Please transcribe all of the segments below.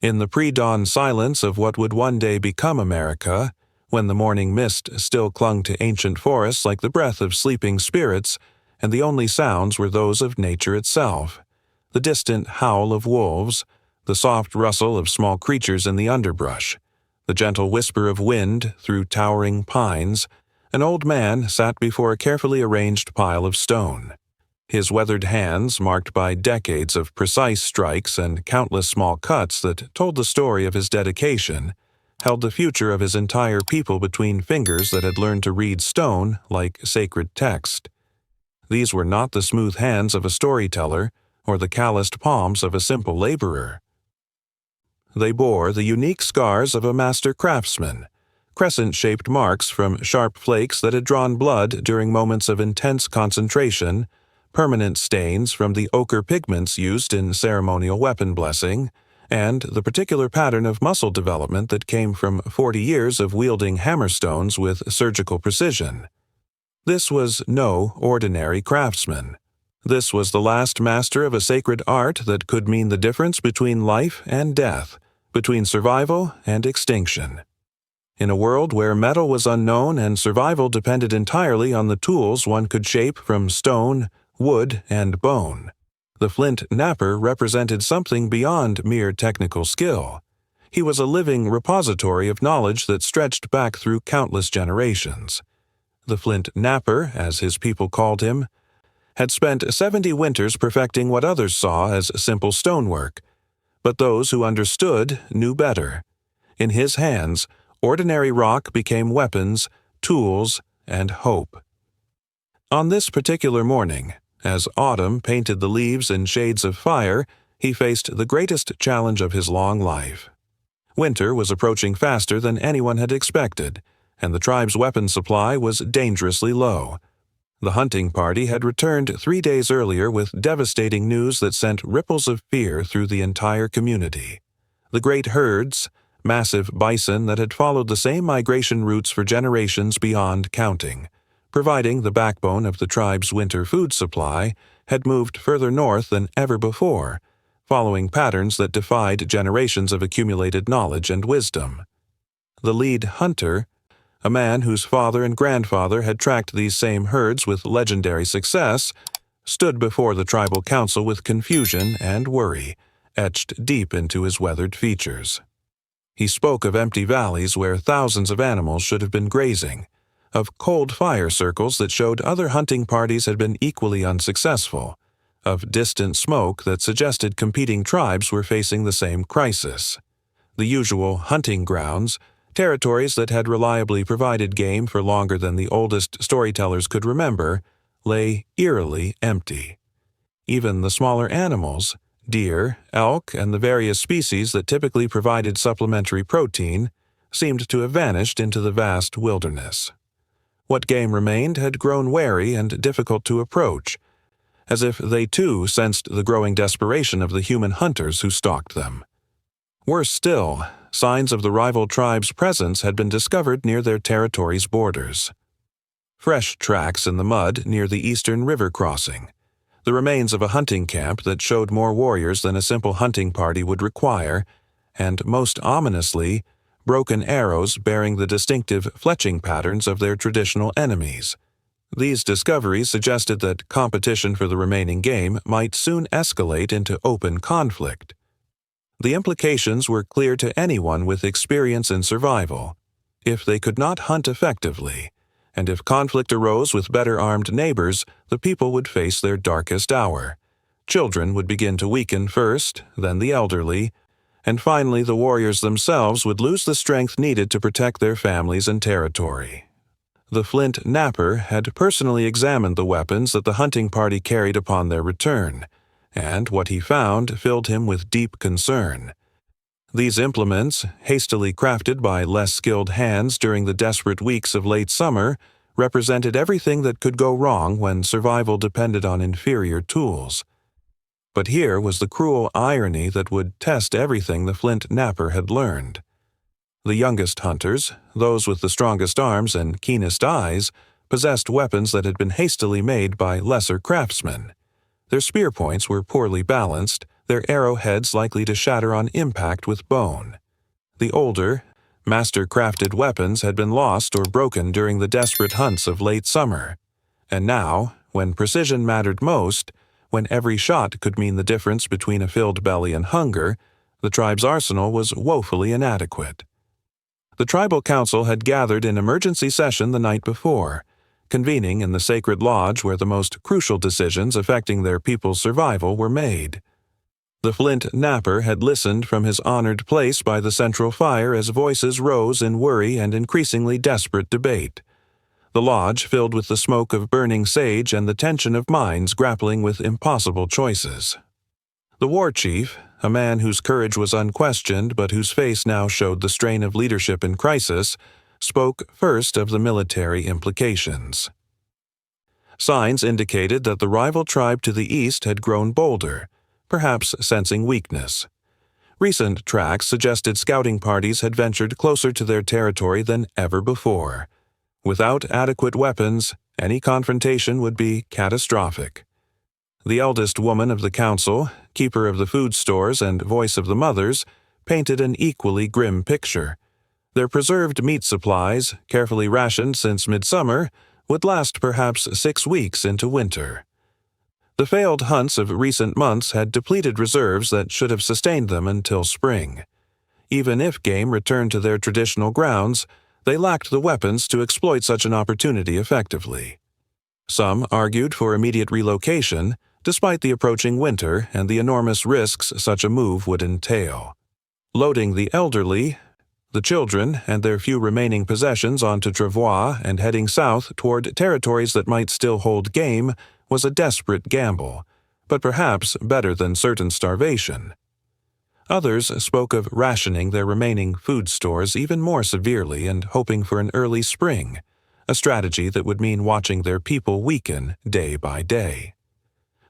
In the pre-dawn silence of what would one day become America, when the morning mist still clung to ancient forests like the breath of sleeping spirits, and the only sounds were those of nature itself, the distant howl of wolves, the soft rustle of small creatures in the underbrush, the gentle whisper of wind through towering pines, an old man sat before a carefully arranged pile of stone. His weathered hands, marked by decades of precise strikes and countless small cuts that told the story of his dedication, held the future of his entire people between fingers that had learned to read stone like sacred text. These were not the smooth hands of a storyteller or the calloused palms of a simple laborer. They bore the unique scars of a master craftsman, crescent-shaped marks from sharp flakes that had drawn blood during moments of intense concentration, permanent stains from the ochre pigments used in ceremonial weapon blessing, and the particular pattern of muscle development that came from 40 years of wielding hammerstones with surgical precision. This was no ordinary craftsman. This was the last master of a sacred art that could mean the difference between life and death, between survival and extinction. In a world where metal was unknown and survival depended entirely on the tools one could shape from stone, wood, and bone, the Flint knapper represented something beyond mere technical skill. He was a living repository of knowledge that stretched back through countless generations. The Flint knapper, as his people called him, had spent 70 winters perfecting what others saw as simple stonework, but those who understood knew better. In his hands, ordinary rock became weapons, tools, and hope. On this particular morning, as autumn painted the leaves in shades of fire, he faced the greatest challenge of his long life. Winter was approaching faster than anyone had expected, and the tribe's weapon supply was dangerously low. The hunting party had returned 3 days earlier with devastating news that sent ripples of fear through the entire community. The great herds, massive bison that had followed the same migration routes for generations beyond counting, providing the backbone of the tribe's winter food supply, had moved further north than ever before, following patterns that defied generations of accumulated knowledge and wisdom. The lead hunter, a man whose father and grandfather had tracked these same herds with legendary success, stood before the tribal council with confusion and worry etched deep into his weathered features. He spoke of empty valleys where thousands of animals should have been grazing, of cold fire circles that showed other hunting parties had been equally unsuccessful, of distant smoke that suggested competing tribes were facing the same crisis. The usual hunting grounds, territories that had reliably provided game for longer than the oldest storytellers could remember, lay eerily empty. Even the smaller animals, deer, elk, and the various species that typically provided supplementary protein, seemed to have vanished into the vast wilderness. What game remained had grown wary and difficult to approach, as if they too sensed the growing desperation of the human hunters who stalked them. Worse still, signs of the rival tribe's presence had been discovered near their territory's borders. Fresh tracks in the mud near the eastern river crossing, the remains of a hunting camp that showed more warriors than a simple hunting party would require, and most ominously, broken arrows bearing the distinctive fletching patterns of their traditional enemies. These discoveries suggested that competition for the remaining game might soon escalate into open conflict. The implications were clear to anyone with experience in survival. If they could not hunt effectively, and if conflict arose with better armed neighbors, the people would face their darkest hour. Children would begin to weaken first, then the elderly, and finally the warriors themselves would lose the strength needed to protect their families and territory. The Flint knapper had personally examined the weapons that the hunting party carried upon their return, and what he found filled him with deep concern. These implements, hastily crafted by less skilled hands during the desperate weeks of late summer, represented everything that could go wrong when survival depended on inferior tools. But here was the cruel irony that would test everything the Flint knapper had learned. The youngest hunters, those with the strongest arms and keenest eyes, possessed weapons that had been hastily made by lesser craftsmen. Their spear points were poorly balanced, their arrowheads likely to shatter on impact with bone. The older, master-crafted weapons had been lost or broken during the desperate hunts of late summer. And now, when precision mattered most, when every shot could mean the difference between a filled belly and hunger, the tribe's arsenal was woefully inadequate. The tribal council had gathered in emergency session the night before, convening in the sacred lodge where the most crucial decisions affecting their people's survival were made. The Flint knapper had listened from his honored place by the central fire as voices rose in worry and increasingly desperate debate. The lodge filled with the smoke of burning sage and the tension of minds grappling with impossible choices. The war chief, a man whose courage was unquestioned but whose face now showed the strain of leadership in crisis, spoke first of the military implications. Signs indicated that the rival tribe to the east had grown bolder, perhaps sensing weakness. Recent tracks suggested scouting parties had ventured closer to their territory than ever before. Without adequate weapons, any confrontation would be catastrophic. The eldest woman of the council, keeper of the food stores and voice of the mothers, painted an equally grim picture. Their preserved meat supplies, carefully rationed since midsummer, would last perhaps 6 weeks into winter. The failed hunts of recent months had depleted reserves that should have sustained them until spring. Even if game returned to their traditional grounds, they lacked the weapons to exploit such an opportunity effectively. Some argued for immediate relocation, despite the approaching winter and the enormous risks such a move would entail. Loading the elderly, the children, and their few remaining possessions onto travois and heading south toward territories that might still hold game was a desperate gamble, but perhaps better than certain starvation. Others spoke of rationing their remaining food stores even more severely and hoping for an early spring, a strategy that would mean watching their people weaken day by day.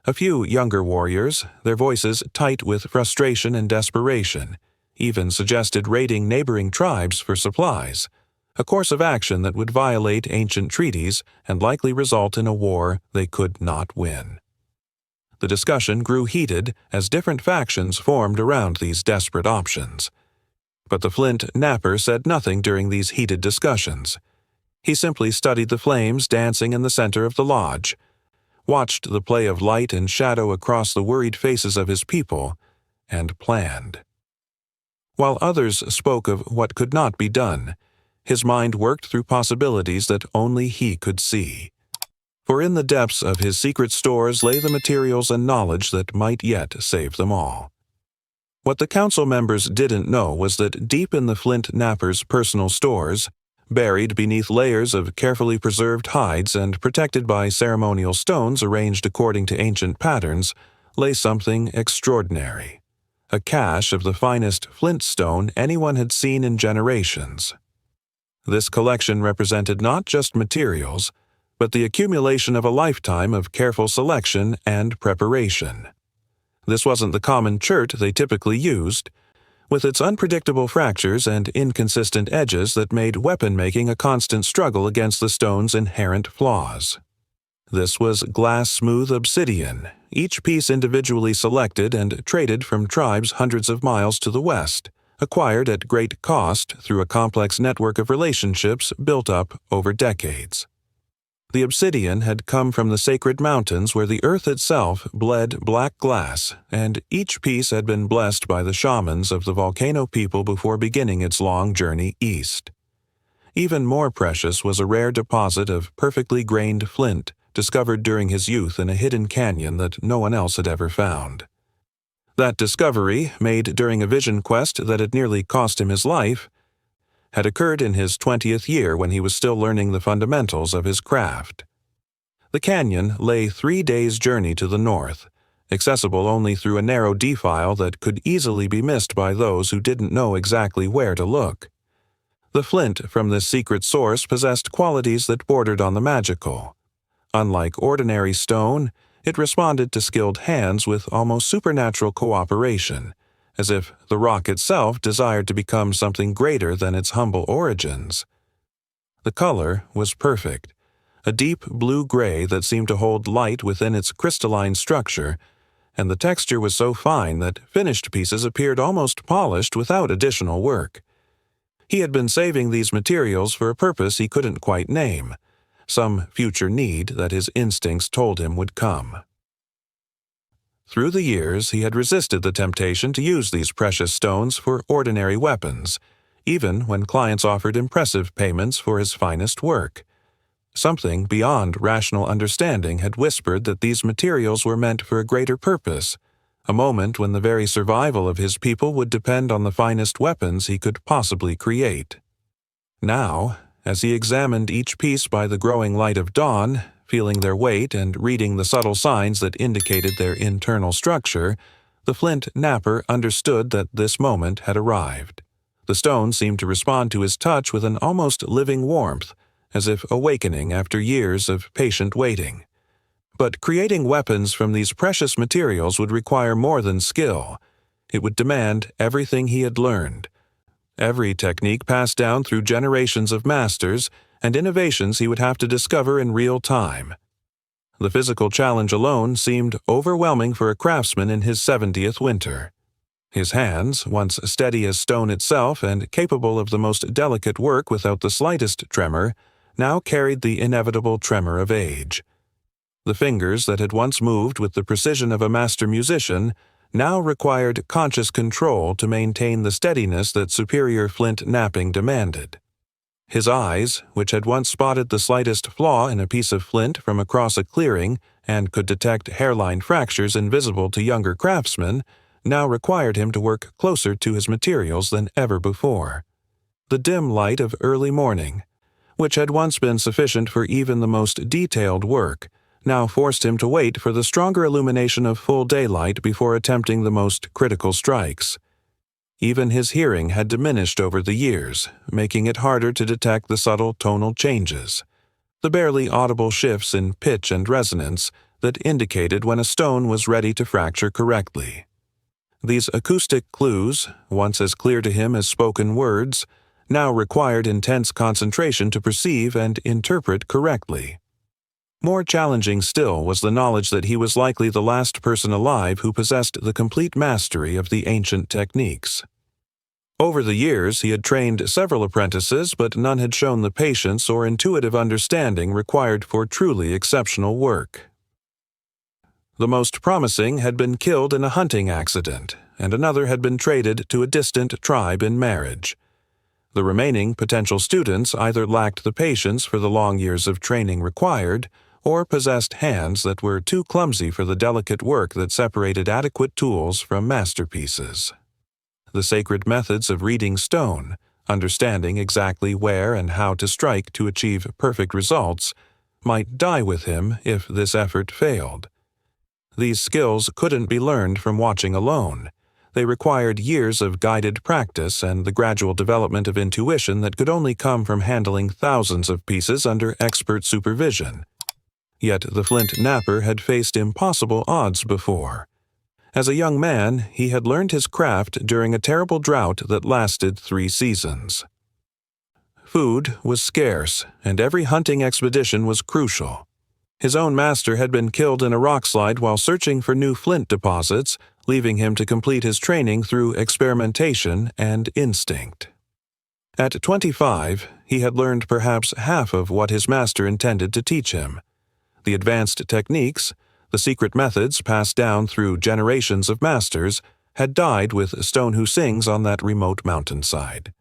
A few younger warriors, their voices tight with frustration and desperation, even suggested raiding neighboring tribes for supplies, a course of action that would violate ancient treaties and likely result in a war they could not win. The discussion grew heated as different factions formed around these desperate options. But the Flint knapper said nothing during these heated discussions. He simply studied the flames dancing in the center of the lodge, watched the play of light and shadow across the worried faces of his people, and planned. While others spoke of what could not be done, his mind worked through possibilities that only he could see. For in the depths of his secret stores lay the materials and knowledge that might yet save them all. What the council members didn't know was that deep in the Flint knapper's personal stores, buried beneath layers of carefully preserved hides and protected by ceremonial stones arranged according to ancient patterns, lay something extraordinary. A cache of the finest flint stone anyone had seen in generations. This collection represented not just materials, but the accumulation of a lifetime of careful selection and preparation. This wasn't the common chert they typically used, with its unpredictable fractures and inconsistent edges that made weapon-making a constant struggle against the stone's inherent flaws. This was glass-smooth obsidian, each piece individually selected and traded from tribes hundreds of miles to the west, acquired at great cost through a complex network of relationships built up over decades. The obsidian had come from the sacred mountains where the earth itself bled black glass, and each piece had been blessed by the shamans of the volcano people before beginning its long journey east. Even more precious was a rare deposit of perfectly grained flint discovered during his youth in a hidden canyon that no one else had ever found. That discovery, made during a vision quest that had nearly cost him his life, had occurred in his 20th year when he was still learning the fundamentals of his craft. The canyon lay 3 days' journey to the north, accessible only through a narrow defile that could easily be missed by those who didn't know exactly where to look. The flint from this secret source possessed qualities that bordered on the magical. Unlike ordinary stone, it responded to skilled hands with almost supernatural cooperation, as if the rock itself desired to become something greater than its humble origins. The color was perfect, a deep blue-gray that seemed to hold light within its crystalline structure, and the texture was so fine that finished pieces appeared almost polished without additional work. He had been saving these materials for a purpose he couldn't quite name, some future need that his instincts told him would come. Through the years, he had resisted the temptation to use these precious stones for ordinary weapons, even when clients offered impressive payments for his finest work. Something beyond rational understanding had whispered that these materials were meant for a greater purpose, a moment when the very survival of his people would depend on the finest weapons he could possibly create. Now, as he examined each piece by the growing light of dawn, feeling their weight and reading the subtle signs that indicated their internal structure, the Flint knapper understood that this moment had arrived. The stone seemed to respond to his touch with an almost living warmth, as if awakening after years of patient waiting. But creating weapons from these precious materials would require more than skill. It would demand everything he had learned, every technique passed down through generations of masters, and innovations he would have to discover in real time. The physical challenge alone seemed overwhelming for a craftsman in his 70th winter. His hands, once steady as stone itself and capable of the most delicate work without the slightest tremor, now carried the inevitable tremor of age. The fingers that had once moved with the precision of a master musician now required conscious control to maintain the steadiness that superior flint knapping demanded. His eyes, which had once spotted the slightest flaw in a piece of flint from across a clearing and could detect hairline fractures invisible to younger craftsmen, now required him to work closer to his materials than ever before. The dim light of early morning, which had once been sufficient for even the most detailed work, now forced him to wait for the stronger illumination of full daylight before attempting the most critical strikes. Even his hearing had diminished over the years, making it harder to detect the subtle tonal changes, the barely audible shifts in pitch and resonance that indicated when a stone was ready to fracture correctly. These acoustic clues, once as clear to him as spoken words, now required intense concentration to perceive and interpret correctly. More challenging still was the knowledge that he was likely the last person alive who possessed the complete mastery of the ancient techniques. Over the years, he had trained several apprentices, but none had shown the patience or intuitive understanding required for truly exceptional work. The most promising had been killed in a hunting accident, and another had been traded to a distant tribe in marriage. The remaining potential students either lacked the patience for the long years of training required, or possessed hands that were too clumsy for the delicate work that separated adequate tools from masterpieces. The sacred methods of reading stone, understanding exactly where and how to strike to achieve perfect results, might die with him if this effort failed. These skills couldn't be learned from watching alone. They required years of guided practice and the gradual development of intuition that could only come from handling thousands of pieces under expert supervision. Yet the Flint knapper had faced impossible odds before. As a young man, he had learned his craft during a terrible drought that lasted 3 seasons. Food was scarce, and every hunting expedition was crucial. His own master had been killed in a rockslide while searching for new flint deposits, leaving him to complete his training through experimentation and instinct. At 25, he had learned perhaps half of what his master intended to teach him. The advanced techniques, the secret methods passed down through generations of masters, had died with Stone Who Sings on that remote mountainside.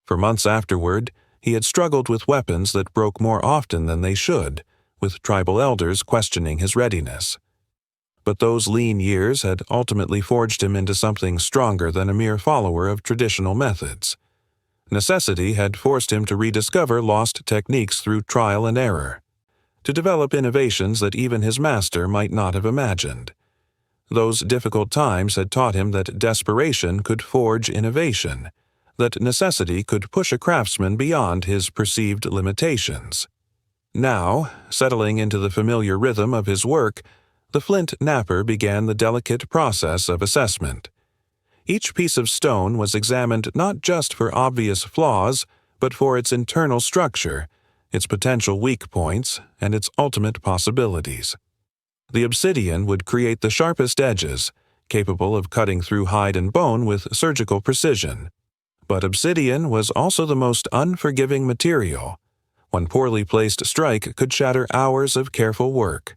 For months afterward, he had struggled with weapons that broke more often than they should, with tribal elders questioning his readiness. But those lean years had ultimately forged him into something stronger than a mere follower of traditional methods. Necessity had forced him to rediscover lost techniques through trial and error, to develop innovations that even his master might not have imagined. Those difficult times had taught him that desperation could forge innovation, that necessity could push a craftsman beyond his perceived limitations. Now, settling into the familiar rhythm of his work, the Flint knapper began the delicate process of assessment. Each piece of stone was examined not just for obvious flaws, but for its internal structure, its potential weak points, and its ultimate possibilities. The obsidian would create the sharpest edges, capable of cutting through hide and bone with surgical precision. But obsidian was also the most unforgiving material. One poorly placed strike could shatter hours of careful work.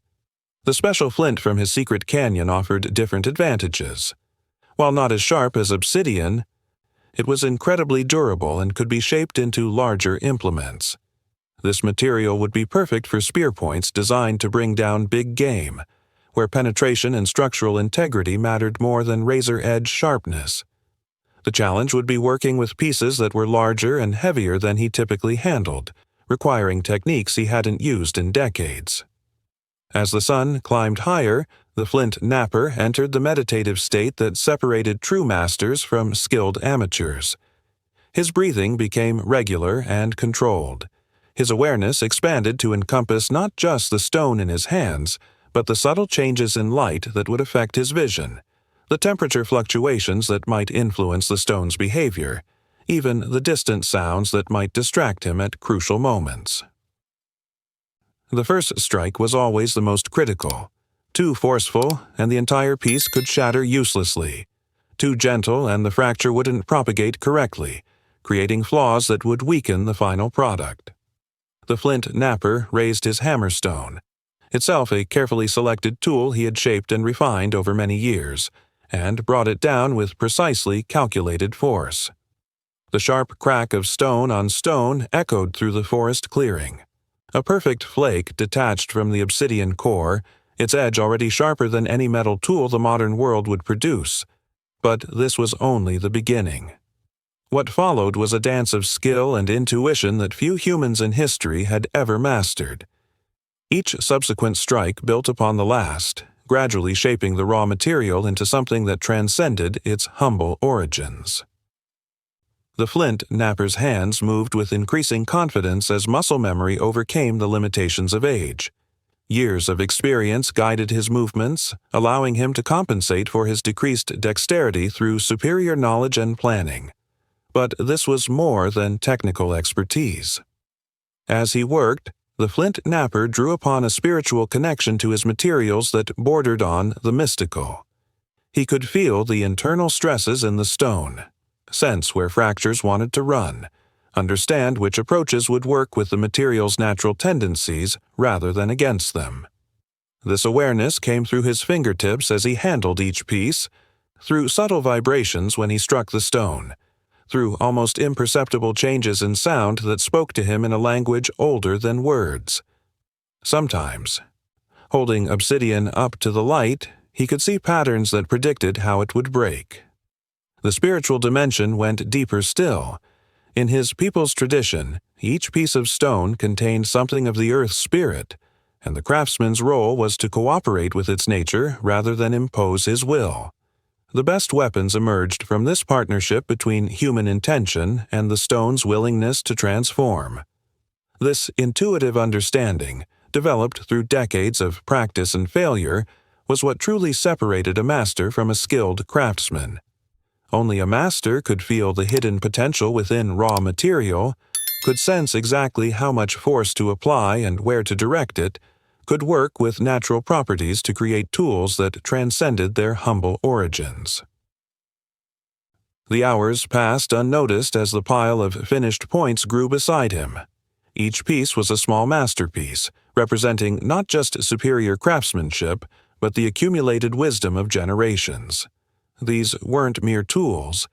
The special flint from his secret canyon offered different advantages. While not as sharp as obsidian, it was incredibly durable and could be shaped into larger implements. This material would be perfect for spear points designed to bring down big game, where penetration and structural integrity mattered more than razor-edge sharpness. The challenge would be working with pieces that were larger and heavier than he typically handled, requiring techniques he hadn't used in decades. As the sun climbed higher, the Flint knapper entered the meditative state that separated true masters from skilled amateurs. His breathing became regular and controlled. His awareness expanded to encompass not just the stone in his hands, but the subtle changes in light that would affect his vision, the temperature fluctuations that might influence the stone's behavior, even the distant sounds that might distract him at crucial moments. The first strike was always the most critical. Too forceful, and the entire piece could shatter uselessly. Too gentle, and the fracture wouldn't propagate correctly, creating flaws that would weaken the final product. The Flint knapper raised his hammerstone, itself a carefully selected tool he had shaped and refined over many years, and brought it down with precisely calculated force. The sharp crack of stone on stone echoed through the forest clearing. A perfect flake detached from the obsidian core, its edge already sharper than any metal tool the modern world would produce. But this was only the beginning. What followed was a dance of skill and intuition that few humans in history had ever mastered. Each subsequent strike built upon the last, gradually shaping the raw material into something that transcended its humble origins. The Flint knapper's hands moved with increasing confidence as muscle memory overcame the limitations of age. Years of experience guided his movements, allowing him to compensate for his decreased dexterity through superior knowledge and planning. But this was more than technical expertise. As he worked, the Flint knapper drew upon a spiritual connection to his materials that bordered on the mystical. He could feel the internal stresses in the stone, sense where fractures wanted to run, understand which approaches would work with the material's natural tendencies rather than against them. This awareness came through his fingertips as he handled each piece, through subtle vibrations when he struck the stone, through almost imperceptible changes in sound that spoke to him in a language older than words. Sometimes, holding obsidian up to the light, he could see patterns that predicted how it would break. The spiritual dimension went deeper still. In his people's tradition, each piece of stone contained something of the earth's spirit, and the craftsman's role was to cooperate with its nature rather than impose his will. The best weapons emerged from this partnership between human intention and the stone's willingness to transform. This intuitive understanding, developed through decades of practice and failure, was what truly separated a master from a skilled craftsman. Only a master could feel the hidden potential within raw material, could sense exactly how much force to apply and where to direct it, could work with natural properties to create tools that transcended their humble origins. The hours passed unnoticed as the pile of finished points grew beside him. Each piece was a small masterpiece, representing not just superior craftsmanship, but the accumulated wisdom of generations. These weren't mere tools.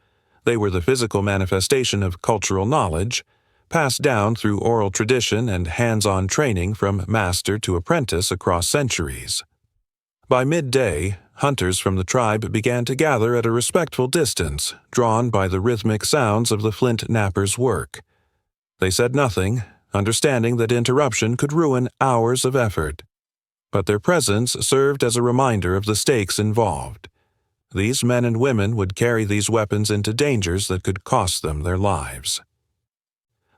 They were the physical manifestation of cultural knowledge, passed down through oral tradition and hands-on training from master to apprentice across centuries. By midday, hunters from the tribe began to gather at a respectful distance, drawn by the rhythmic sounds of the Flint knapper's work. They said nothing, understanding that interruption could ruin hours of effort. But their presence served as a reminder of the stakes involved. These men and women would carry these weapons into dangers that could cost them their lives.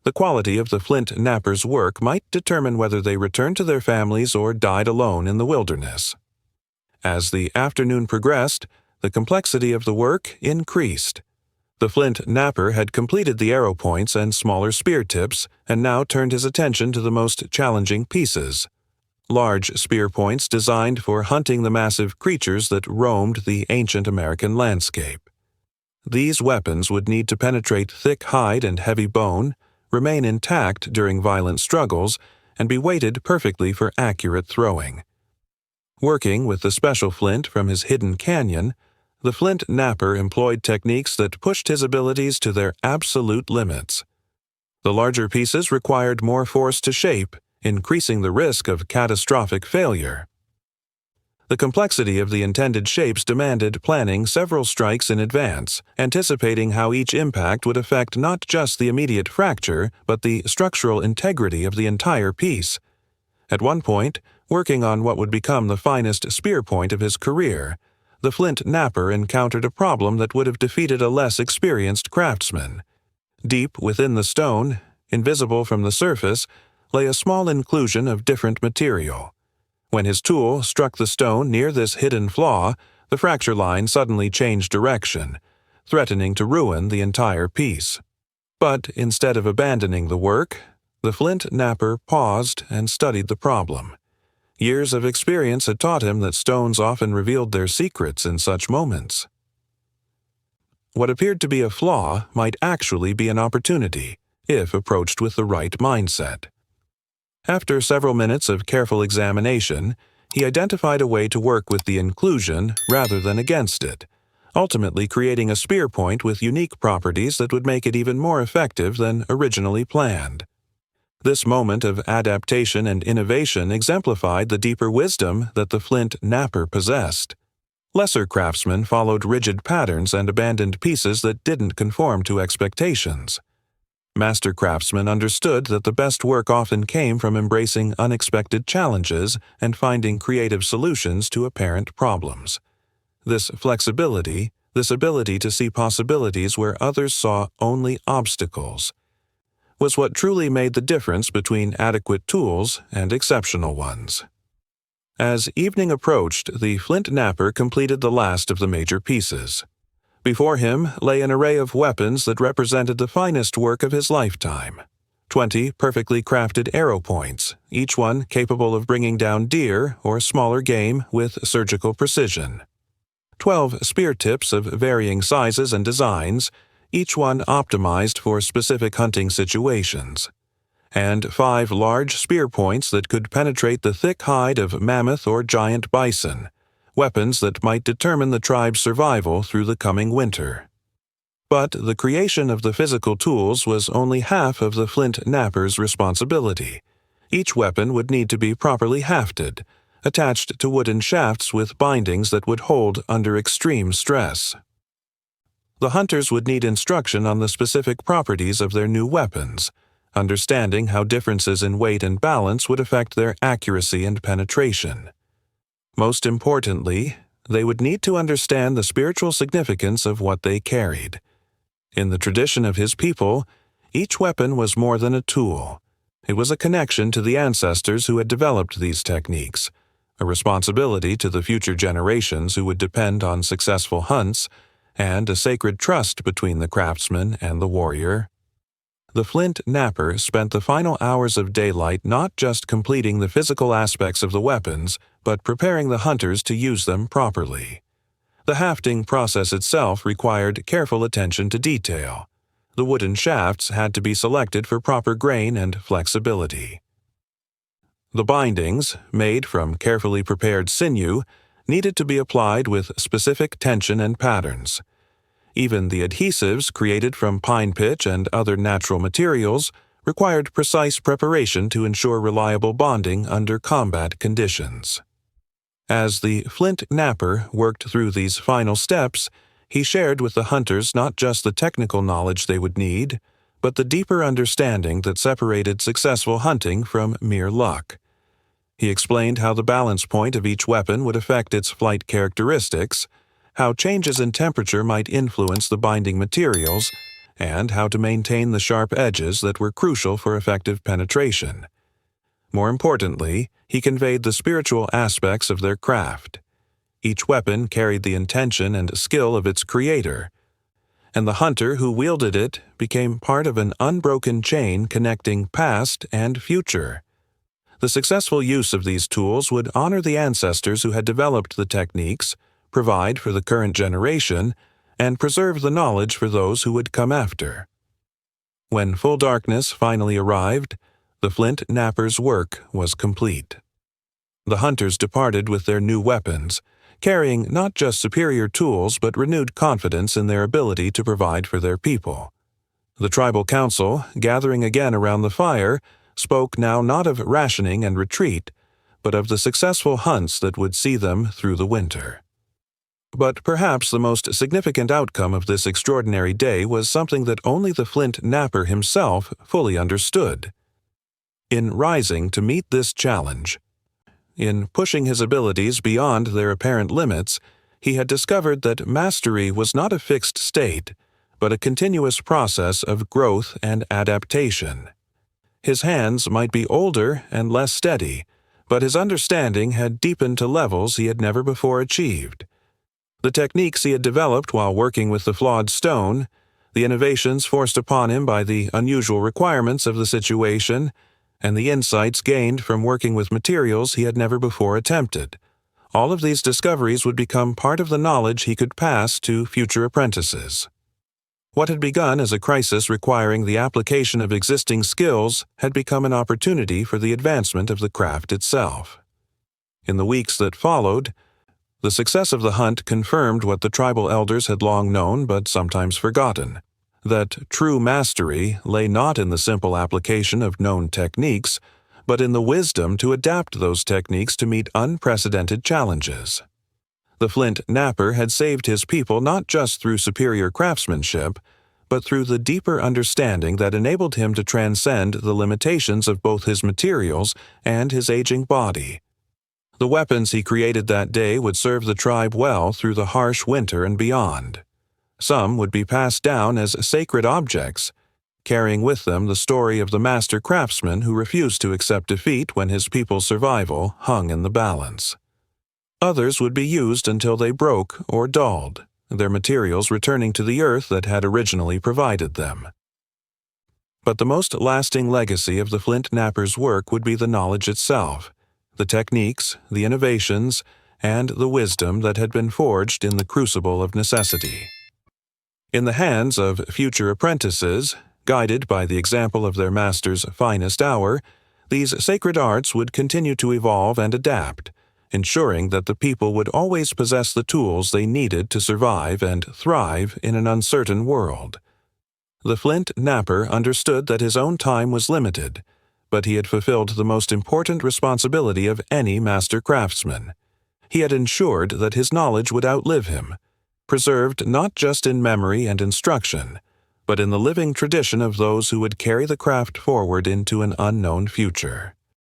The quality of the Flint knapper's work might determine whether they returned to their families or died alone in the wilderness. As the afternoon progressed, the complexity of the work increased. The Flint knapper had completed the arrow points and smaller spear tips and now turned his attention to the most challenging pieces. large spear points designed for hunting the massive creatures that roamed the ancient American landscape. These weapons would need to penetrate thick hide and heavy bone, remain intact during violent struggles, and be weighted perfectly for accurate throwing. Working with the special flint from his hidden canyon, the Flint knapper employed techniques that pushed his abilities to their absolute limits. The larger pieces required more force to shape, increasing the risk of catastrophic failure. The complexity of the intended shapes demanded planning several strikes in advance, anticipating how each impact would affect not just the immediate fracture, but the structural integrity of the entire piece. At one point, working on what would become the finest spear point of his career, the Flint knapper encountered a problem that would have defeated a less experienced craftsman. Deep within the stone, invisible from the surface, lay a small inclusion of different material. When his tool struck the stone near this hidden flaw, the fracture line suddenly changed direction, threatening to ruin the entire piece. But instead of abandoning the work, the Flint knapper paused and studied the problem. Years of experience had taught him that stones often revealed their secrets in such moments. What appeared to be a flaw might actually be an opportunity, if approached with the right mindset. After several minutes of careful examination, he identified a way to work with the inclusion rather than against it, ultimately creating a spear point with unique properties that would make it even more effective than originally planned. This moment of adaptation and innovation exemplified the deeper wisdom that the Flint knapper possessed. Lesser craftsmen followed rigid patterns and abandoned pieces that didn't conform to expectations. Master craftsmen understood that the best work often came from embracing unexpected challenges and finding creative solutions to apparent problems. This flexibility, this ability to see possibilities where others saw only obstacles, was what truly made the difference between adequate tools and exceptional ones. As evening approached, the Flint knapper completed the last of the major pieces. Before him lay an array of weapons that represented the finest work of his lifetime. 20 perfectly crafted arrow points, each one capable of bringing down deer or smaller game with surgical precision. 12 spear tips of varying sizes and designs, each one optimized for specific hunting situations. And 5 large spear points that could penetrate the thick hide of mammoth or giant bison, weapons that might determine the tribe's survival through the coming winter. But the creation of the physical tools was only half of the Flint knapper's responsibility. Each weapon would need to be properly hafted, attached to wooden shafts with bindings that would hold under extreme stress. The hunters would need instruction on the specific properties of their new weapons, understanding how differences in weight and balance would affect their accuracy and penetration. Most importantly, they would need to understand the spiritual significance of what they carried. In the tradition of his people, each weapon was more than a tool. It was a connection to the ancestors who had developed these techniques, a responsibility to the future generations who would depend on successful hunts, and a sacred trust between the craftsman and the warrior. The Flint knapper spent the final hours of daylight not just completing the physical aspects of the weapons, but preparing the hunters to use them properly. The hafting process itself required careful attention to detail. The wooden shafts had to be selected for proper grain and flexibility. The bindings, made from carefully prepared sinew, needed to be applied with specific tension and patterns. Even the adhesives created from pine pitch and other natural materials required precise preparation to ensure reliable bonding under combat conditions. As the Flint knapper worked through these final steps, he shared with the hunters not just the technical knowledge they would need, but the deeper understanding that separated successful hunting from mere luck. He explained how the balance point of each weapon would affect its flight characteristics, how changes in temperature might influence the binding materials, and how to maintain the sharp edges that were crucial for effective penetration. More importantly, he conveyed the spiritual aspects of their craft. Each weapon carried the intention and skill of its creator, and the hunter who wielded it became part of an unbroken chain connecting past and future. The successful use of these tools would honor the ancestors who had developed the techniques, provide for the current generation, and preserve the knowledge for those who would come after. When full darkness finally arrived, the Flint Knapper's work was complete. The hunters departed with their new weapons, carrying not just superior tools but renewed confidence in their ability to provide for their people. The tribal council, gathering again around the fire, spoke now not of rationing and retreat, but of the successful hunts that would see them through the winter. But perhaps the most significant outcome of this extraordinary day was something that only the Flint Knapper himself fully understood. In rising to meet this challenge, in pushing his abilities beyond their apparent limits, he had discovered that mastery was not a fixed state, but a continuous process of growth and adaptation. His hands might be older and less steady, but his understanding had deepened to levels he had never before achieved. The techniques he had developed while working with the flawed stone, the innovations forced upon him by the unusual requirements of the situation, and the insights gained from working with materials he had never before attempted. All of these discoveries would become part of the knowledge he could pass to future apprentices. What had begun as a crisis requiring the application of existing skills had become an opportunity for the advancement of the craft itself. In the weeks that followed, the success of the hunt confirmed what the tribal elders had long known but sometimes forgotten, that true mastery lay not in the simple application of known techniques, but in the wisdom to adapt those techniques to meet unprecedented challenges. The Flint Knapper had saved his people not just through superior craftsmanship, but through the deeper understanding that enabled him to transcend the limitations of both his materials and his aging body. The weapons he created that day would serve the tribe well through the harsh winter and beyond. Some would be passed down as sacred objects, carrying with them the story of the master craftsman who refused to accept defeat when his people's survival hung in the balance. Others would be used until they broke or dulled, their materials returning to the earth that had originally provided them. But the most lasting legacy of the Flint Knapper's work would be the knowledge itself, the techniques, the innovations, and the wisdom that had been forged in the crucible of necessity. In the hands of future apprentices, guided by the example of their master's finest hour, these sacred arts would continue to evolve and adapt, ensuring that the people would always possess the tools they needed to survive and thrive in an uncertain world. The Flint Knapper understood that his own time was limited, but he had fulfilled the most important responsibility of any master craftsman. He had ensured that his knowledge would outlive him, preserved not just in memory and instruction, but in the living tradition of those who would carry the craft forward into an unknown future.